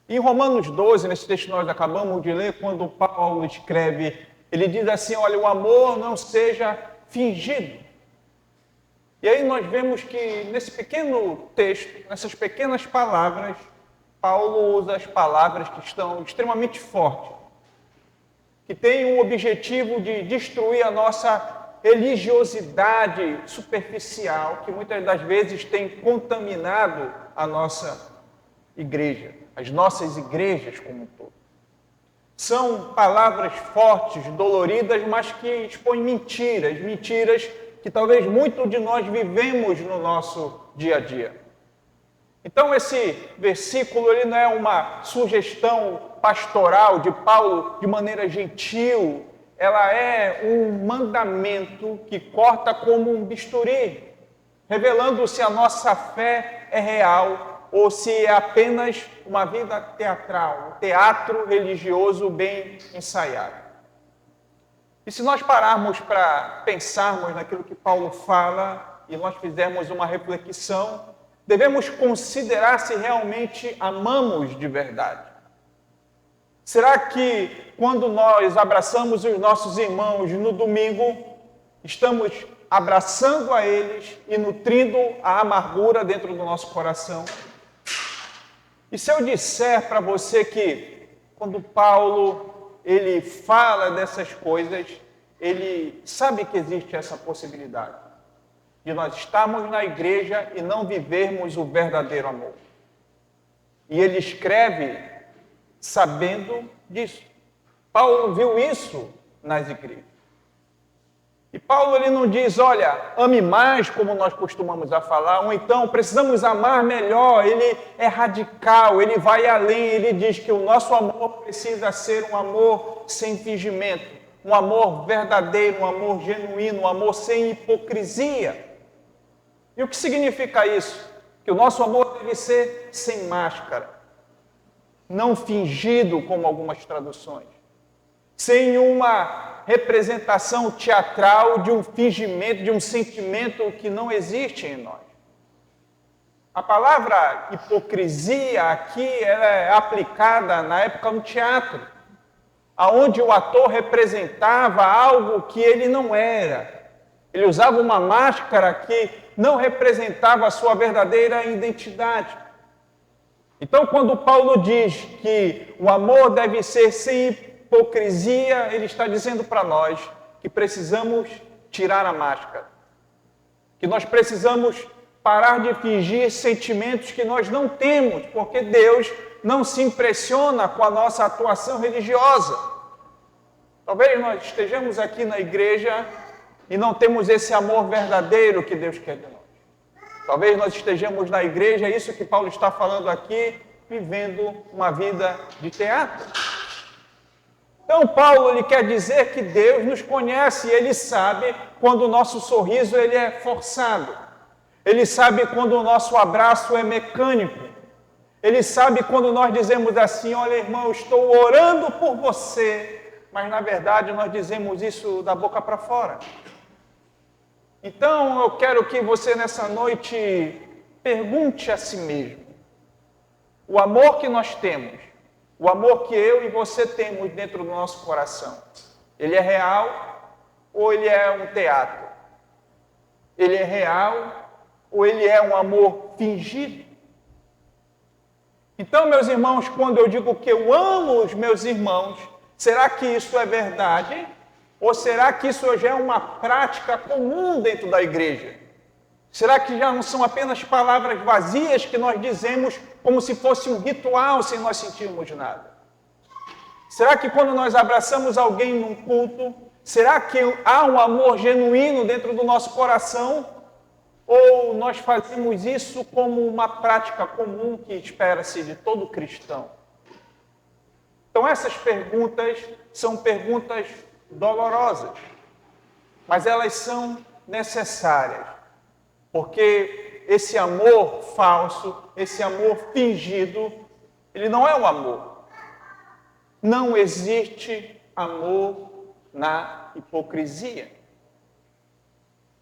Em Romanos 12, nesse texto que nós acabamos de ler, quando Paulo escreve, ele diz assim, olha, o amor não seja fingido. E aí nós vemos que nesse pequeno texto, nessas pequenas palavras, Paulo usa as palavras que estão extremamente fortes, que têm o objetivo de destruir a nossa religiosidade superficial, que muitas das vezes tem contaminado a nossa igreja, as nossas igrejas como um todo. São palavras fortes, doloridas, mas que expõem mentiras, mentiras que talvez muito de nós vivemos no nosso dia a dia. Então esse versículo ele não é uma sugestão pastoral de Paulo de maneira gentil, ela é um mandamento que corta como um bisturi, revelando se a nossa fé é real ou se é apenas uma vida teatral, um teatro religioso bem ensaiado. E se nós pararmos para pensarmos naquilo que Paulo fala e nós fizermos uma reflexão, devemos considerar se realmente amamos de verdade. Será que quando nós abraçamos os nossos irmãos no domingo, estamos abraçando a eles e nutrindo a amargura dentro do nosso coração? E se eu disser para você que quando Paulo ele fala dessas coisas, ele sabe que existe essa possibilidade de nós estarmos na igreja e não vivermos o verdadeiro amor. E ele escreve sabendo disso. Paulo viu isso nas igrejas. E Paulo ele não diz, olha, ame mais, como nós costumamos a falar, ou então precisamos amar melhor. Ele é radical, ele vai além, ele diz que o nosso amor precisa ser um amor sem fingimento, um amor verdadeiro, um amor genuíno, um amor sem hipocrisia. E o que significa isso? Que o nosso amor deve ser sem máscara, não fingido, como algumas traduções, sem uma representação teatral de um fingimento, de um sentimento que não existe em nós. A palavra hipocrisia aqui ela é aplicada na época no teatro, aonde o ator representava algo que ele não era. Ele usava uma máscara que não representava a sua verdadeira identidade. Então, quando Paulo diz que o amor deve ser sem hipocrisia, ele está dizendo para nós que precisamos tirar a máscara, que nós precisamos parar de fingir sentimentos que nós não temos, porque Deus não se impressiona com a nossa atuação religiosa. Talvez nós estejamos aqui na igreja e não temos esse amor verdadeiro que Deus quer de nós. Talvez nós estejamos na igreja, isso que Paulo está falando aqui, vivendo uma vida de teatro. Então Paulo ele quer dizer que Deus nos conhece e ele sabe quando o nosso sorriso ele é forçado. Ele sabe quando o nosso abraço é mecânico. Ele sabe quando nós dizemos assim, olha irmão, estou orando por você, mas na verdade nós dizemos isso da boca para fora. Então eu quero que você nessa noite pergunte a si mesmo, o amor que nós temos, o amor que eu e você temos dentro do nosso coração, ele é real ou ele é um teatro? Ele é real ou ele é um amor fingido? Então, meus irmãos, quando eu digo que eu amo os meus irmãos, será que isso é verdade? Ou será que isso já é uma prática comum dentro da igreja? Será que já não são apenas palavras vazias que nós dizemos como se fosse um ritual sem nós sentirmos nada? Será que quando nós abraçamos alguém num culto, será que há um amor genuíno dentro do nosso coração? Ou nós fazemos isso como uma prática comum que espera-se de todo cristão? Então essas perguntas são perguntas dolorosas, mas elas são necessárias, porque esse amor falso, esse amor fingido, ele não é um amor. Não existe amor na hipocrisia.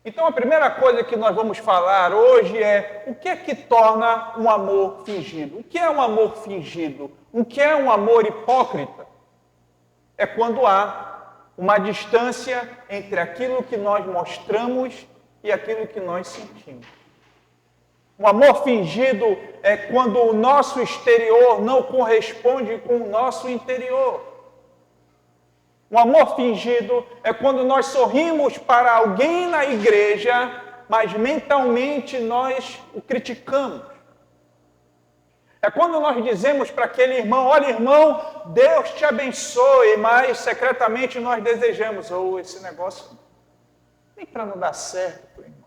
Então, a primeira coisa que nós vamos falar hoje é o que é que torna um amor fingido? O que é um amor fingido? O que é um amor hipócrita? É quando há uma distância entre aquilo que nós mostramos e aquilo que nós sentimos. Um amor fingido é quando o nosso exterior não corresponde com o nosso interior. Um amor fingido é quando nós sorrimos para alguém na igreja, mas mentalmente nós o criticamos. É quando nós dizemos para aquele irmão, olha irmão, Deus te abençoe, mas secretamente nós desejamos, esse negócio nem para não dar certo, irmão.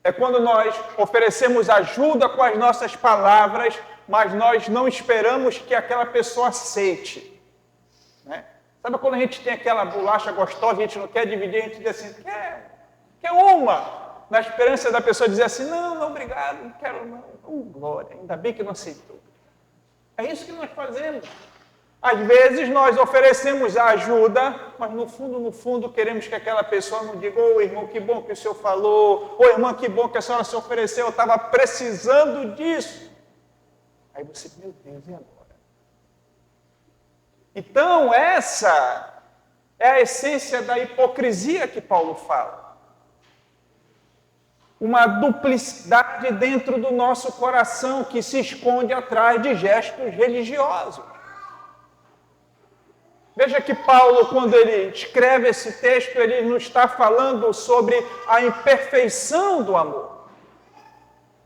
É quando nós oferecemos ajuda com as nossas palavras, mas nós não esperamos que aquela pessoa aceite. Né? Sabe quando a gente tem aquela bolacha gostosa, a gente não quer dividir, a gente diz assim, quer uma? Na esperança da pessoa dizer assim, não, obrigado, não quero não. Glória, ainda bem que não aceitou. É isso que nós fazemos. Às vezes nós oferecemos a ajuda, mas no fundo, queremos que aquela pessoa não diga, irmão, que bom que o senhor falou, irmã, que bom que a senhora se ofereceu, eu estava precisando disso. Aí você, meu Deus, e agora? Então, essa é a essência da hipocrisia que Paulo fala. Uma duplicidade dentro do nosso coração que se esconde atrás de gestos religiosos. Veja que Paulo, quando ele escreve esse texto, ele não está falando sobre a imperfeição do amor.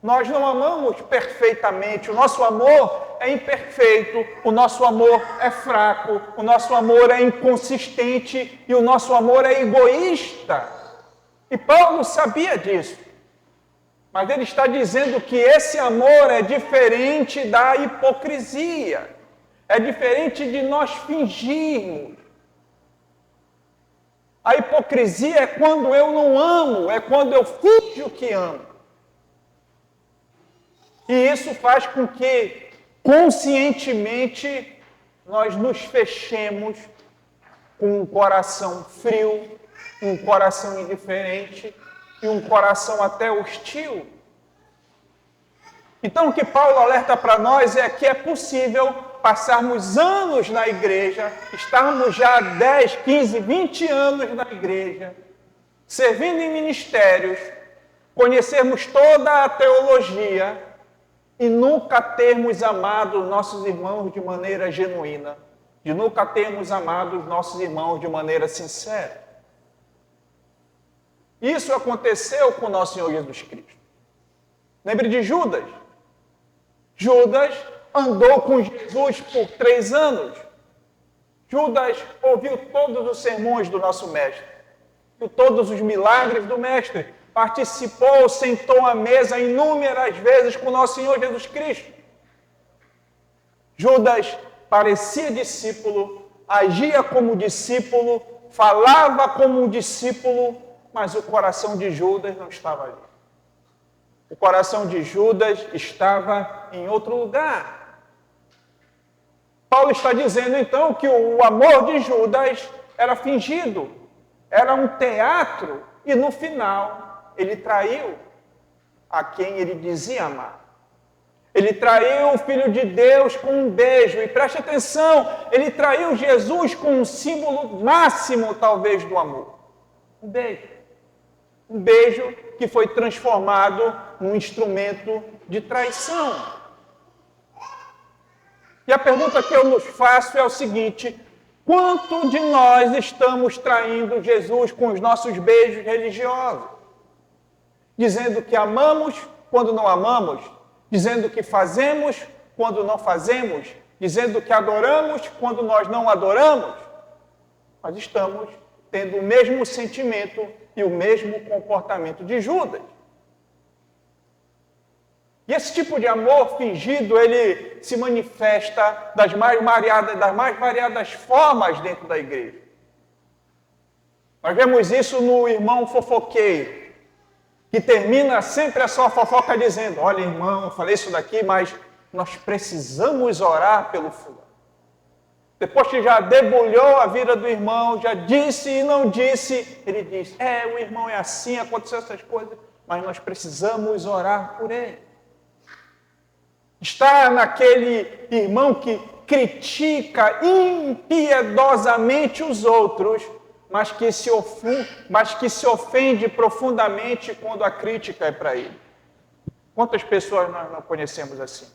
Nós não amamos perfeitamente, o nosso amor é imperfeito, o nosso amor é fraco, o nosso amor é inconsistente e o nosso amor é egoísta. E Paulo sabia disso. Mas ele está dizendo que esse amor é diferente da hipocrisia. É diferente de nós fingirmos. A hipocrisia é quando eu não amo, é quando eu finjo que amo. E isso faz com que, conscientemente, nós nos fechemos com um coração frio, um coração indiferente e um coração até hostil. Então, o que Paulo alerta para nós é que é possível passarmos anos na igreja, estarmos já há 10, 15, 20 anos na igreja, servindo em ministérios, conhecermos toda a teologia e nunca termos amado nossos irmãos de maneira genuína, de nunca termos amado os nossos irmãos de maneira sincera. Isso aconteceu com o nosso Senhor Jesus Cristo. Lembre de Judas. Judas andou com Jesus por 3 anos. Judas ouviu todos os sermões do nosso mestre, viu todos os milagres do mestre, participou, sentou à mesa inúmeras vezes com o nosso Senhor Jesus Cristo. Judas parecia discípulo, agia como discípulo, falava como um discípulo, mas o coração de Judas não estava ali. O coração de Judas estava em outro lugar. Paulo está dizendo então que o amor de Judas era fingido, era um teatro, e no final ele traiu a quem ele dizia amar. Ele traiu o Filho de Deus com um beijo. E preste atenção, ele traiu Jesus com um símbolo máximo, talvez, do amor. Um beijo. Um beijo que foi transformado num instrumento de traição. E a pergunta que eu nos faço é o seguinte: quanto de nós estamos traindo Jesus com os nossos beijos religiosos? Dizendo que amamos quando não amamos, dizendo que fazemos quando não fazemos, dizendo que adoramos quando nós não adoramos. Nós estamos tendo o mesmo sentimento e o mesmo comportamento de Judas. E esse tipo de amor fingido, ele se manifesta das mais variadas formas dentro da igreja. Nós vemos isso no irmão fofoqueiro, que termina sempre a sua fofoca dizendo: olha, irmão, eu falei isso daqui, mas nós precisamos orar pelo fulano. Depois que já debulhou a vida do irmão, já disse e não disse, ele diz, o irmão é assim, aconteceu essas coisas, mas nós precisamos orar por ele. Está naquele irmão que critica impiedosamente os outros, mas que se ofende profundamente quando a crítica é para ele. Quantas pessoas nós não conhecemos assim?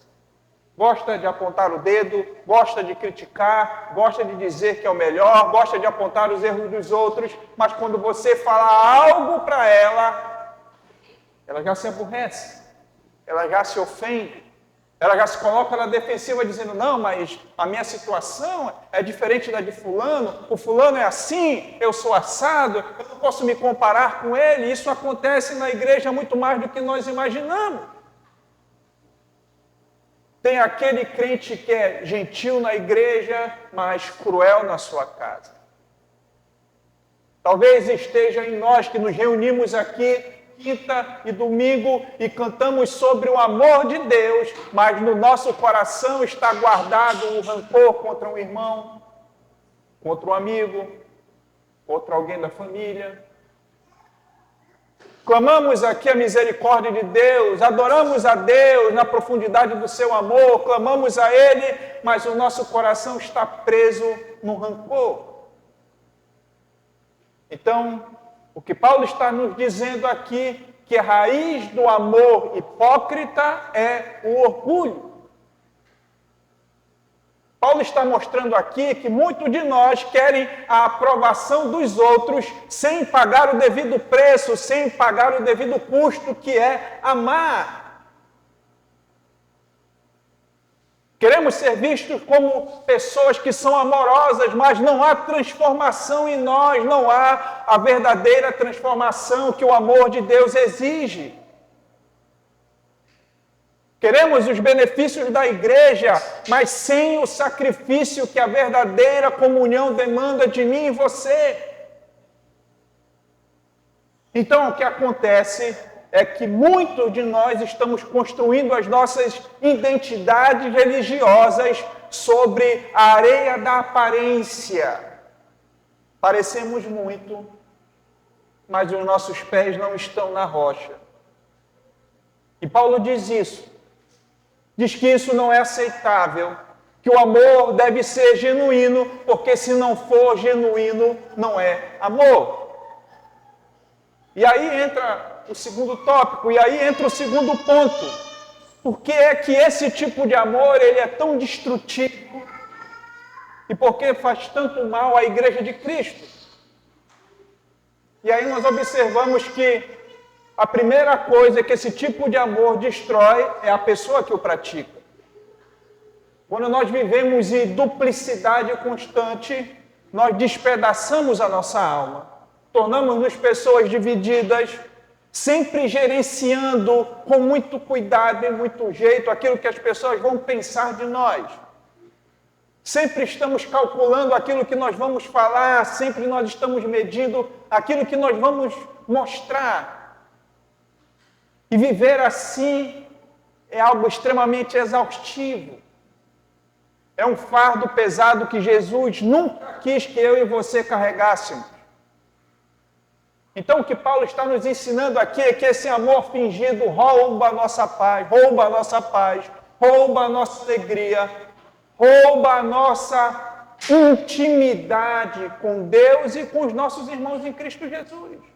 Gosta de apontar o dedo, gosta de criticar, gosta de dizer que é o melhor, gosta de apontar os erros dos outros, mas quando você fala algo para ela já se aborrece, ela já se ofende, ela já se coloca na defensiva dizendo, não, mas a minha situação é diferente da de fulano, o fulano é assim, eu sou assado, eu não posso me comparar com ele. Isso acontece na igreja muito mais do que nós imaginamos. Tem aquele crente que é gentil na igreja, mas cruel na sua casa. Talvez esteja em nós que nos reunimos aqui quinta e domingo e cantamos sobre o amor de Deus, mas no nosso coração está guardado o rancor contra um irmão, contra um amigo, contra alguém da família. Clamamos aqui a misericórdia de Deus, adoramos a Deus na profundidade do seu amor, clamamos a Ele, mas o nosso coração está preso no rancor. Então, o que Paulo está nos dizendo aqui, que a raiz do amor hipócrita é o orgulho. Paulo está mostrando aqui que muitos de nós querem a aprovação dos outros sem pagar o devido preço, sem pagar o devido custo, que é amar. Queremos ser vistos como pessoas que são amorosas, mas não há transformação em nós, não há a verdadeira transformação que o amor de Deus exige. Queremos os benefícios da igreja, mas sem o sacrifício que a verdadeira comunhão demanda de mim e você. Então, o que acontece é que muitos de nós estamos construindo as nossas identidades religiosas sobre a areia da aparência. Parecemos muito, mas os nossos pés não estão na rocha. E Paulo diz isso. Diz que isso não é aceitável, que o amor deve ser genuíno, porque se não for genuíno, não é amor. E aí entra o segundo tópico, e aí entra o segundo ponto. Por que é que esse tipo de amor ele é tão destrutivo? E por que faz tanto mal à igreja de Cristo? E aí nós observamos que a primeira coisa que esse tipo de amor destrói é a pessoa que o pratica. Quando nós vivemos em duplicidade constante, nós despedaçamos a nossa alma, tornamos-nos pessoas divididas, sempre gerenciando com muito cuidado e muito jeito aquilo que as pessoas vão pensar de nós. Sempre estamos calculando aquilo que nós vamos falar, sempre nós estamos medindo aquilo que nós vamos mostrar. E viver assim é algo extremamente exaustivo. É um fardo pesado que Jesus nunca quis que eu e você carregássemos. Então, o que Paulo está nos ensinando aqui é que esse amor fingido rouba a nossa paz, rouba a nossa alegria, rouba a nossa intimidade com Deus e com os nossos irmãos em Cristo Jesus.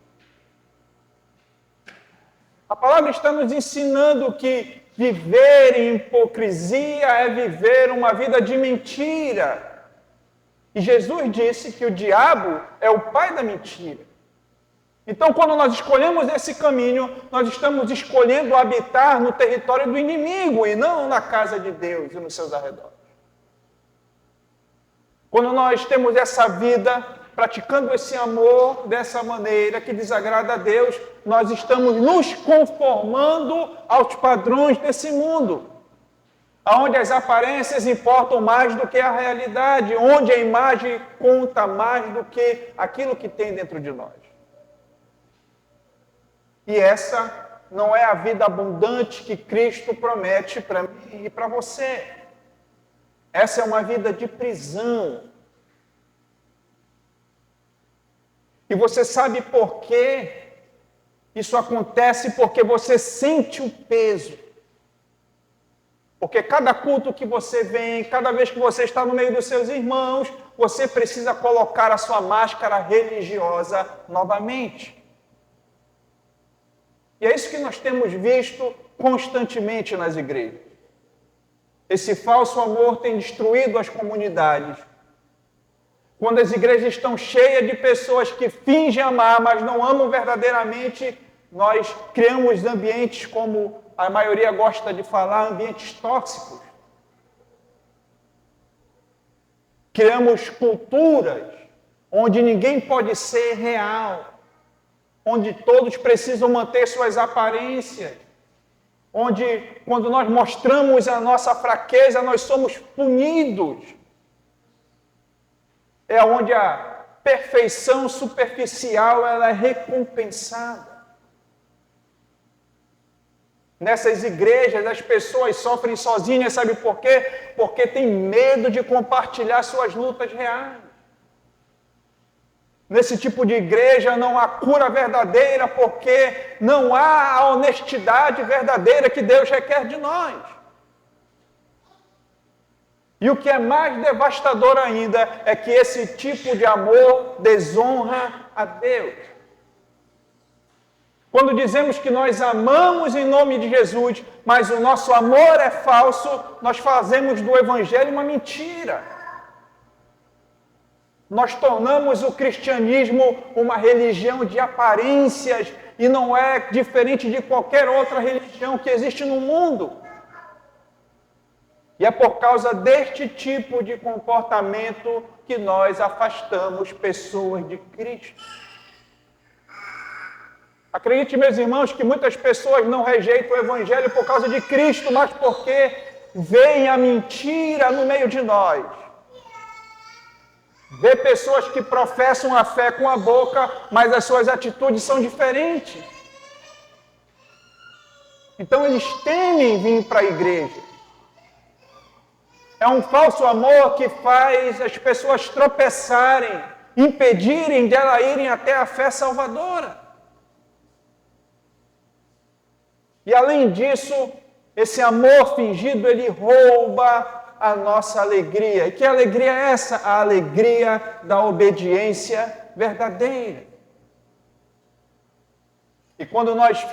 A palavra está nos ensinando que viver em hipocrisia é viver uma vida de mentira. E Jesus disse que o diabo é o pai da mentira. Então, quando nós escolhemos esse caminho, nós estamos escolhendo habitar no território do inimigo e não na casa de Deus e nos seus arredores. Quando nós temos essa vida praticando esse amor dessa maneira que desagrada a Deus, nós estamos nos conformando aos padrões desse mundo, onde as aparências importam mais do que a realidade, onde a imagem conta mais do que aquilo que tem dentro de nós. E essa não é a vida abundante que Cristo promete para mim e para você. Essa é uma vida de prisão. E você sabe por quê? Isso acontece porque você sente o peso. Porque cada culto que você vem, cada vez que você está no meio dos seus irmãos, você precisa colocar a sua máscara religiosa novamente. E é isso que nós temos visto constantemente nas igrejas. Esse falso amor tem destruído as comunidades. Quando as igrejas estão cheias de pessoas que fingem amar, mas não amam verdadeiramente, nós criamos ambientes, como a maioria gosta de falar, ambientes tóxicos. Criamos culturas onde ninguém pode ser real, onde todos precisam manter suas aparências, onde, quando nós mostramos a nossa fraqueza, nós somos punidos. É onde a perfeição superficial ela é recompensada. Nessas igrejas, as pessoas sofrem sozinhas, sabe por quê? Porque tem medo de compartilhar suas lutas reais. Nesse tipo de igreja não há cura verdadeira, porque não há a honestidade verdadeira que Deus requer de nós. E o que é mais devastador ainda é que esse tipo de amor desonra a Deus. Quando dizemos que nós amamos em nome de Jesus, mas o nosso amor é falso, nós fazemos do Evangelho uma mentira. Nós tornamos o cristianismo uma religião de aparências e não é diferente de qualquer outra religião que existe no mundo. E é por causa deste tipo de comportamento que nós afastamos pessoas de Cristo. Acredite, meus irmãos, que muitas pessoas não rejeitam o Evangelho por causa de Cristo, mas porque veem a mentira no meio de nós. Vê pessoas que professam a fé com a boca, mas as suas atitudes são diferentes. Então eles temem vir para a igreja. É um falso amor que faz as pessoas tropeçarem, impedirem de elas irem até a fé salvadora. E além disso, esse amor fingido, ele rouba a nossa alegria. E que alegria é essa? A alegria da obediência verdadeira. E quando nós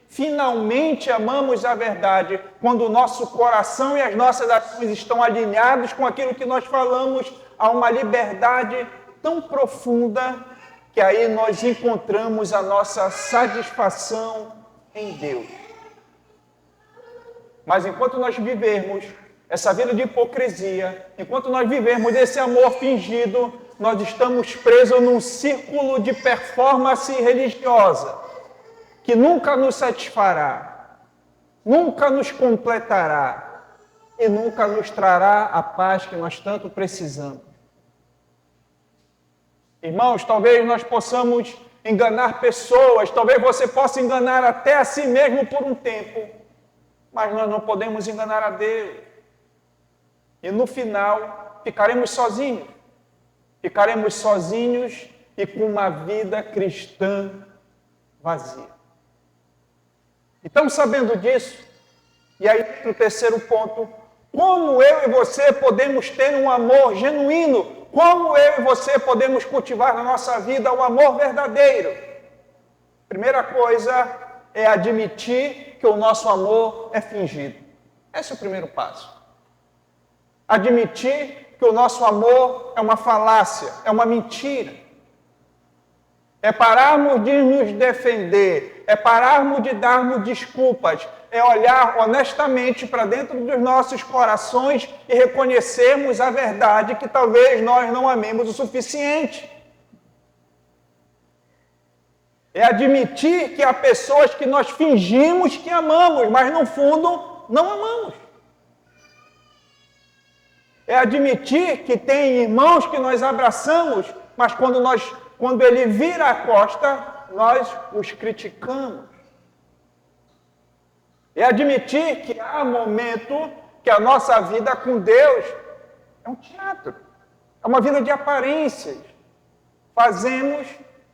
finalmente amamos a verdade, quando o nosso coração e as nossas ações estão alinhados com aquilo que nós falamos, há uma liberdade tão profunda que aí nós encontramos a nossa satisfação em Deus. Mas enquanto nós vivermos essa vida de hipocrisia, enquanto nós vivermos esse amor fingido, nós estamos presos num círculo de performance religiosa, que nunca nos satisfará, nunca nos completará e nunca nos trará a paz que nós tanto precisamos. Irmãos, talvez nós possamos enganar pessoas, talvez você possa enganar até a si mesmo por um tempo, mas nós não podemos enganar a Deus. E no final, ficaremos sozinhos e com uma vida cristã vazia. Então, sabendo disso, e aí para o terceiro ponto, como eu e você podemos ter um amor genuíno? Como eu e você podemos cultivar na nossa vida o amor verdadeiro? Primeira coisa é admitir que o nosso amor é fingido. Esse é o primeiro passo. Admitir que o nosso amor é uma falácia, é uma mentira. É pararmos de nos defender, é pararmos de darmos desculpas, é olhar honestamente para dentro dos nossos corações e reconhecermos a verdade que talvez nós não amemos o suficiente. É admitir que há pessoas que nós fingimos que amamos, mas no fundo não amamos. É admitir que tem irmãos que nós abraçamos, mas quando ele vira a costa, nós os criticamos. É admitir que há momentos que a nossa vida com Deus é um teatro, é uma vida de aparências. Fazemos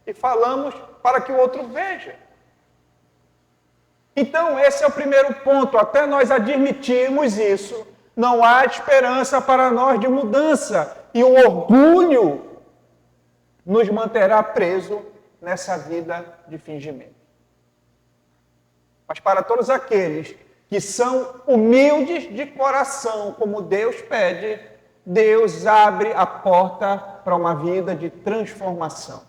e falamos para que o outro veja. Então, esse é o primeiro ponto. Até nós admitirmos isso, não há esperança para nós de mudança. E o orgulho nos manterá presos nessa vida de fingimento. Mas para todos aqueles que são humildes de coração, como Deus pede, Deus abre a porta para uma vida de transformação.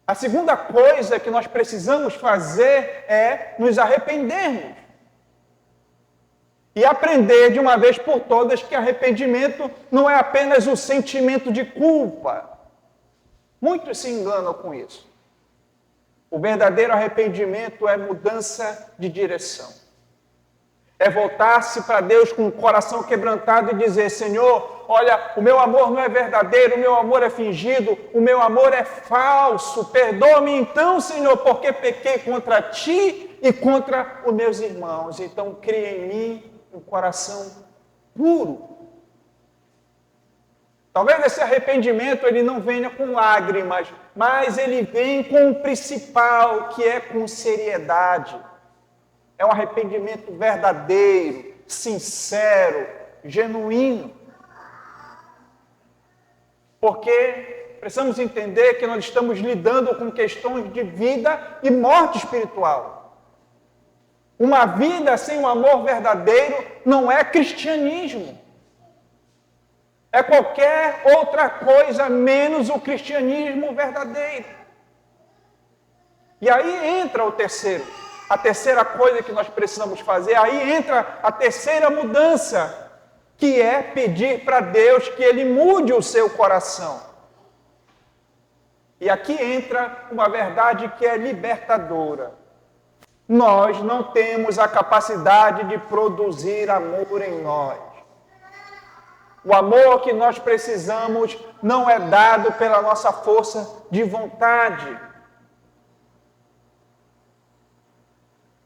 A segunda coisa que nós precisamos fazer é nos arrependermos. E aprender de uma vez por todas que arrependimento não é apenas o sentimento de culpa. Muitos se enganam com isso. O verdadeiro arrependimento é mudança de direção. É voltar-se para Deus com o coração quebrantado e dizer: Senhor, olha, o meu amor não é verdadeiro, o meu amor é fingido, o meu amor é falso. Perdoa-me então, Senhor, porque pequei contra Ti e contra os meus irmãos. Então cria em mim um coração puro. Talvez esse arrependimento ele não venha com lágrimas, mas ele vem com o principal, que é com seriedade. É um arrependimento verdadeiro, sincero, genuíno. Porque precisamos entender que nós estamos lidando com questões de vida e morte espiritual. Uma vida sem um amor verdadeiro não é cristianismo. É qualquer outra coisa menos o cristianismo verdadeiro. E aí entra o terceiro. A terceira coisa que nós precisamos fazer, aí entra a terceira mudança, que é pedir para Deus que Ele mude o seu coração. E aqui entra uma verdade que é libertadora. Nós não temos a capacidade de produzir amor em nós. O amor que nós precisamos não é dado pela nossa força de vontade.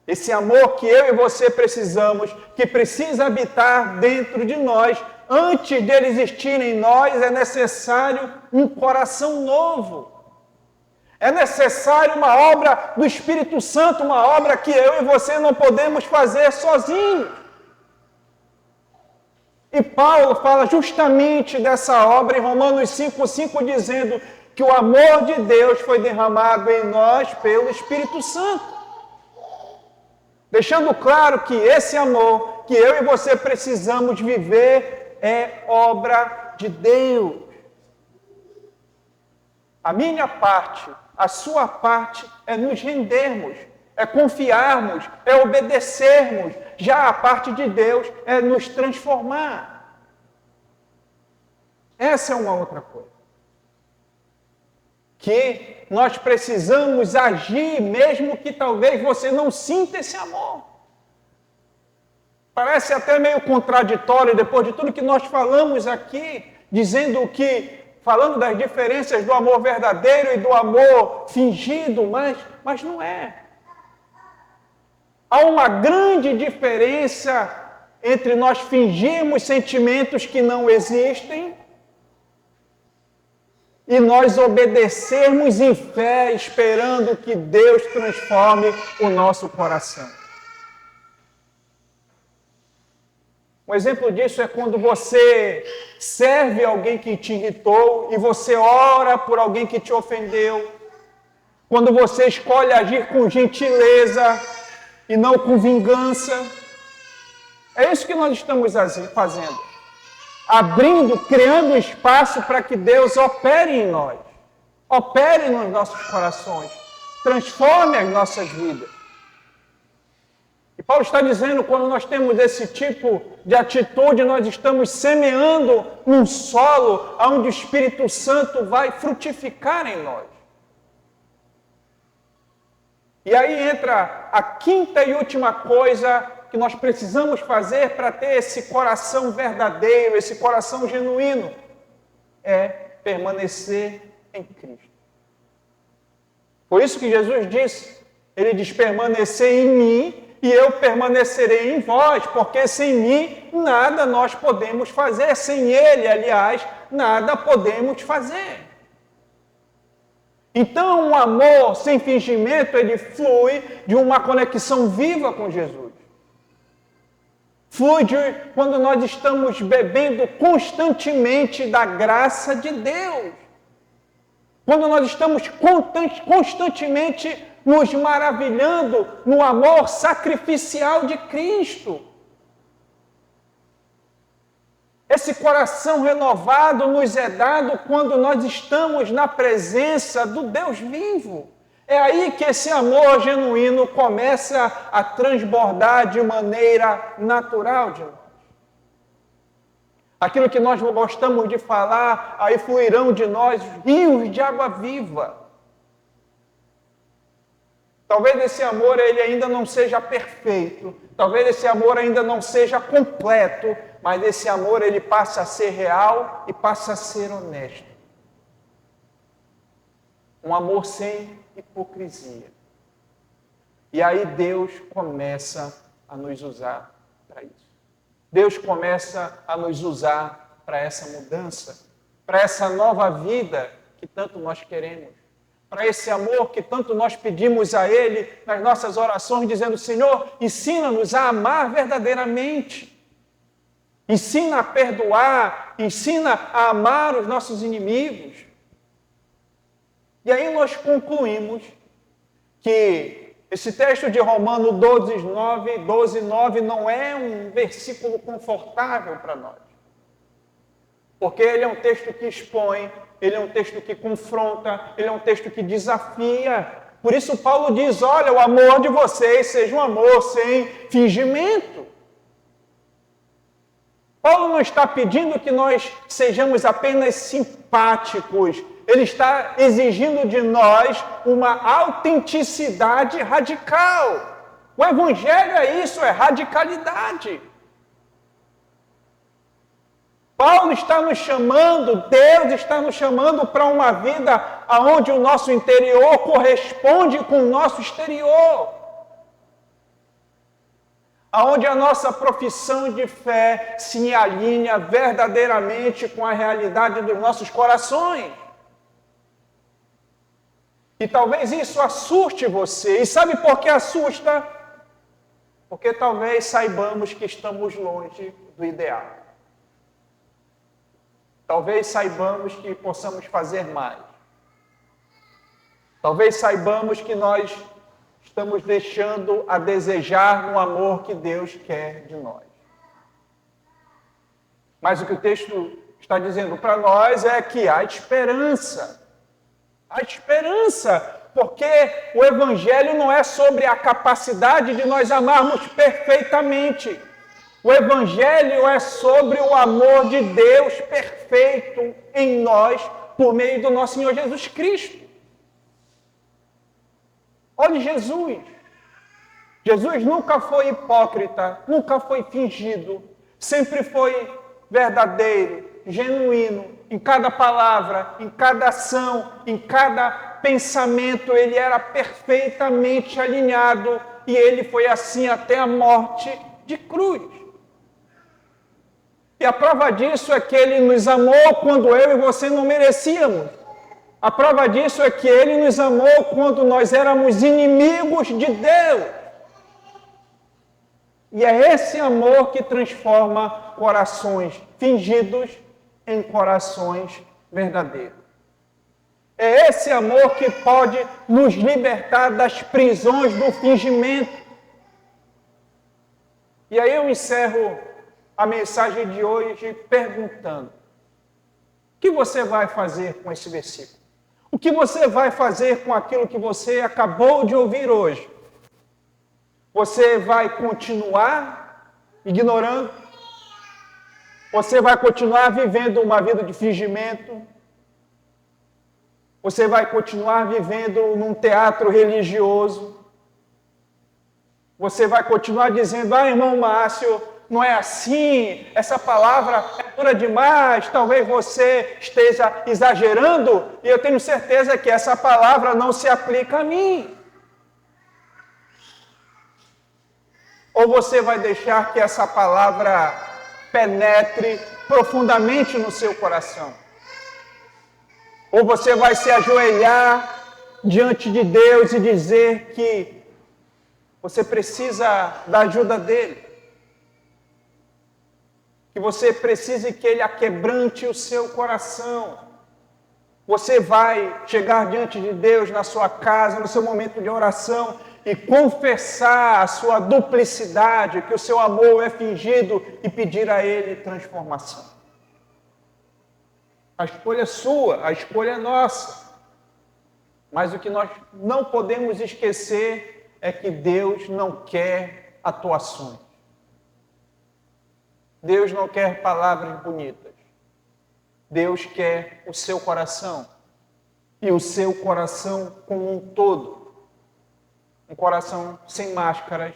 Esse amor que eu e você precisamos, que precisa habitar dentro de nós, antes dele existir em nós, é necessário um coração novo. É necessário uma obra do Espírito Santo, uma obra que eu e você não podemos fazer sozinhos. E Paulo fala justamente dessa obra em Romanos 5,5, dizendo que o amor de Deus foi derramado em nós pelo Espírito Santo. Deixando claro que esse amor que eu e você precisamos viver é obra de Deus. A minha parte, a sua parte é nos rendermos, é confiarmos, é obedecermos. Já a parte de Deus é nos transformar. Essa é uma outra coisa. Que nós precisamos agir, mesmo que talvez você não sinta esse amor. Parece até meio contraditório, depois de tudo que nós falamos aqui, dizendo que, falando das diferenças do amor verdadeiro e do amor fingido, mas não é. Há uma grande diferença entre nós fingirmos sentimentos que não existem e nós obedecermos em fé, esperando que Deus transforme o nosso coração. Um exemplo disso é quando você serve alguém que te irritou e você ora por alguém que te ofendeu. Quando você escolhe agir com gentileza e não com vingança. É isso que nós estamos fazendo. Abrindo, criando espaço para que Deus opere em nós. Opere nos nossos corações. Transforme as nossas vidas. E Paulo está dizendo, quando nós temos esse tipo de atitude, nós estamos semeando num solo onde o Espírito Santo vai frutificar em nós. E aí entra a quinta e última coisa que nós precisamos fazer para ter esse coração verdadeiro, esse coração genuíno, é permanecer em Cristo. Por isso que Jesus disse, ele diz, permanecer em mim e eu permanecerei em vós, porque sem mim nada nós podemos fazer, sem ele, aliás, nada podemos fazer. Então, o amor sem fingimento, ele flui de uma conexão viva com Jesus. Flui de quando nós estamos bebendo constantemente da graça de Deus. Quando nós estamos constantemente nos maravilhando no amor sacrificial de Cristo. Esse coração renovado nos é dado quando nós estamos na presença do Deus vivo. É aí que esse amor genuíno começa a transbordar de maneira natural de nós. Aquilo que nós gostamos de falar, aí fluirão de nós rios de água viva. Talvez esse amor ele ainda não seja perfeito, talvez esse amor ainda não seja completo, mas esse amor ele passa a ser real e passa a ser honesto. Um amor sem hipocrisia. E aí Deus começa a nos usar para isso. Deus começa a nos usar para essa mudança, para essa nova vida que tanto nós queremos, para esse amor que tanto nós pedimos a Ele nas nossas orações, dizendo: Senhor, ensina-nos a amar verdadeiramente. Ensina a perdoar, ensina a amar os nossos inimigos. E aí nós concluímos que esse texto de Romanos 12:9 não é um versículo confortável para nós. Porque ele é um texto que expõe, ele é um texto que confronta, ele é um texto que desafia. Por isso Paulo diz: olha, o amor de vocês seja um amor sem fingimento. Paulo não está pedindo que nós sejamos apenas simpáticos. Ele está exigindo de nós uma autenticidade radical. O Evangelho é isso, é radicalidade. Paulo está nos chamando, Deus está nos chamando para uma vida onde o nosso interior corresponde com o nosso exterior. Onde a nossa profissão de fé se alinha verdadeiramente com a realidade dos nossos corações. E talvez isso assuste você. E sabe por que assusta? Porque talvez saibamos que estamos longe do ideal. Talvez saibamos que possamos fazer mais. Talvez saibamos que nós estamos deixando a desejar no amor que Deus quer de nós. Mas o que o texto está dizendo para nós é que há esperança. Há esperança, porque o Evangelho não é sobre a capacidade de nós amarmos perfeitamente. O Evangelho é sobre o amor de Deus perfeito em nós por meio do nosso Senhor Jesus Cristo. Olhe Jesus. Jesus nunca foi hipócrita, nunca foi fingido, sempre foi verdadeiro, genuíno. Em cada palavra, em cada ação, em cada pensamento, ele era perfeitamente alinhado e ele foi assim até a morte de cruz. E a prova disso é que ele nos amou quando eu e você não merecíamos. A prova disso é que ele nos amou quando nós éramos inimigos de Deus. E é esse amor que transforma corações fingidos em corações verdadeiros. É esse amor que pode nos libertar das prisões do fingimento. E aí eu encerro a mensagem de hoje perguntando: o que você vai fazer com esse versículo? O que você vai fazer com aquilo que você acabou de ouvir hoje? Você vai continuar ignorando? Você vai continuar vivendo uma vida de fingimento? Você vai continuar vivendo num teatro religioso? Você vai continuar dizendo: irmão Márcio, não é assim, essa palavra é dura demais, talvez você esteja exagerando, e eu tenho certeza que essa palavra não se aplica a mim. Ou você vai deixar que essa palavra penetre profundamente no seu coração? Ou você vai se ajoelhar diante de Deus e dizer que você precisa da ajuda dele? Que você precisa que ele aquebrante o seu coração? Você vai chegar diante de Deus na sua casa, no seu momento de oração, e confessar a sua duplicidade, que o seu amor é fingido, e pedir a ele transformação. A escolha é sua, a escolha é nossa. Mas o que nós não podemos esquecer é que Deus não quer atuações. Deus não quer palavras bonitas. Deus quer o seu coração. E o seu coração como um todo. Um coração sem máscaras.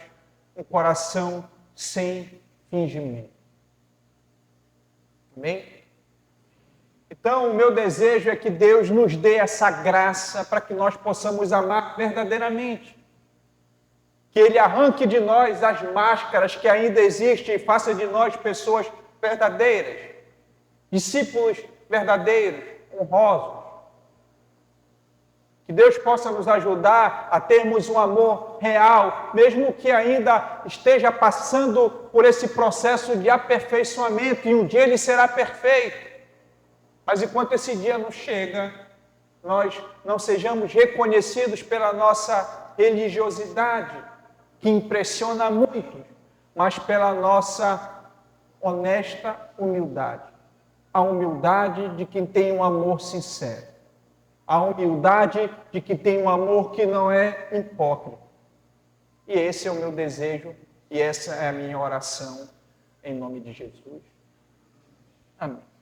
Um coração sem fingimento. Amém? Então, o meu desejo é que Deus nos dê essa graça para que nós possamos amar verdadeiramente. Que Ele arranque de nós as máscaras que ainda existem e faça de nós pessoas verdadeiras, discípulos verdadeiros, honrosos. Que Deus possa nos ajudar a termos um amor real, mesmo que ainda esteja passando por esse processo de aperfeiçoamento, e um dia ele será perfeito. Mas enquanto esse dia não chega, nós não sejamos reconhecidos pela nossa religiosidade, que impressiona muitos, mas pela nossa honesta humildade. A humildade de quem tem um amor sincero. A humildade de quem tem um amor que não é hipócrita. E esse é o meu desejo e essa é a minha oração em nome de Jesus. Amém.